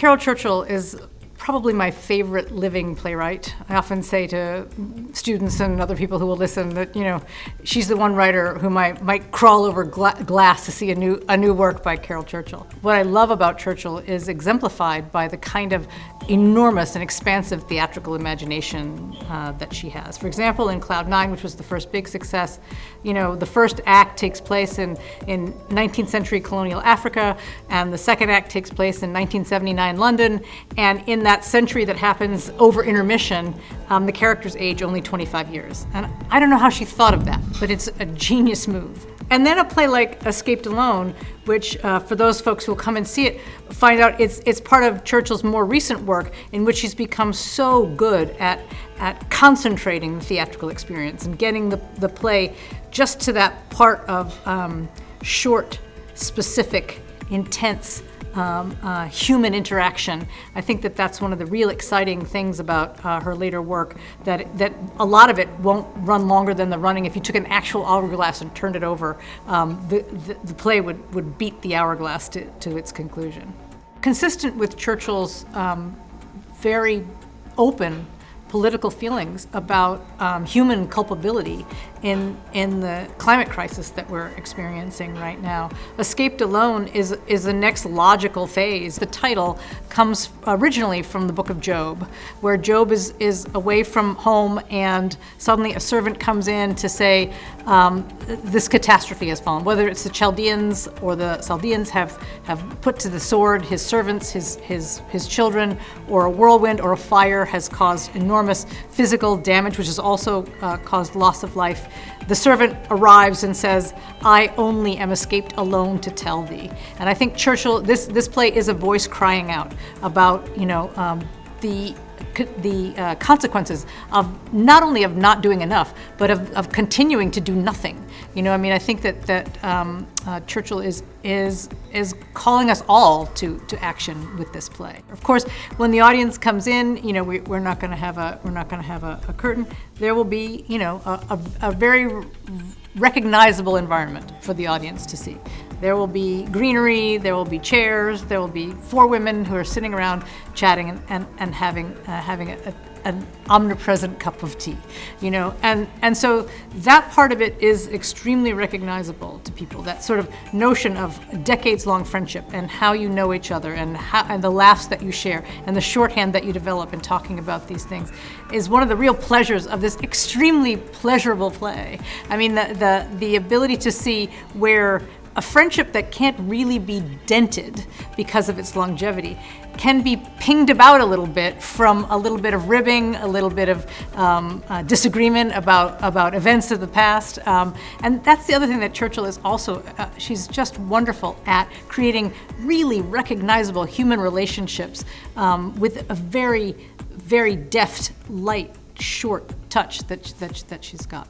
Caryl Churchill is probably my favorite living playwright. I often say to students and other people who will listen that, she's the one writer who might crawl over glass to see a new work by Caryl Churchill. What I love about Churchill is exemplified by the kind of enormous and expansive theatrical imagination that she has. For example, in Cloud 9, which was the first big success, the first act takes place in 19th century colonial Africa, and the second act takes place in 1979 London, and in that century that happens over intermission, the characters age only 25 years. And I don't know how she thought of that, but it's a genius move. And then a play like Escaped Alone, which for those folks who will come and see it, find out it's part of Churchill's more recent work in which she's become so good at concentrating the theatrical experience and getting the play just to that part of short, specific, intense human interaction. I think that's one of the real exciting things about her later work, that a lot of it won't run longer than the running. If you took an actual hourglass and turned it over, the play would beat the hourglass to its conclusion. Consistent with Churchill's very open political feelings about human culpability in the climate crisis that we're experiencing right now. Escaped Alone is the next logical phase. The title comes originally from the book of Job, where Job is away from home and suddenly a servant comes in to say this catastrophe has fallen. Whether it's the Chaldeans or the Chaldeans have put to the sword his servants, his children, or a whirlwind or a fire has caused enormous physical damage, which has also caused loss of life. The servant arrives and says, "I only am escaped alone to tell thee." And I think Churchill, this play is a voice crying out about the consequences of not only of not doing enough, but of continuing to do nothing. I think that Churchill is calling us all to action with this play. Of course, when the audience comes in, we're not going to have a curtain. There will be a very recognizable environment for the audience to see. There will be greenery, there will be chairs, there will be 4 women who are sitting around chatting and having an omnipresent cup of tea, and so that part of it is extremely recognizable to people. That sort of notion of decades-long friendship and how you know each other and the laughs that you share and the shorthand that you develop in talking about these things is one of the real pleasures of this extremely pleasurable play. I mean, the ability to see where a friendship that can't really be dented because of its longevity can be pinged about a little bit from a little bit of ribbing, a little bit of disagreement about events of the past. And that's the other thing that Churchill is also, she's just wonderful at creating really recognizable human relationships with a very, very deft, light, short touch that she's got.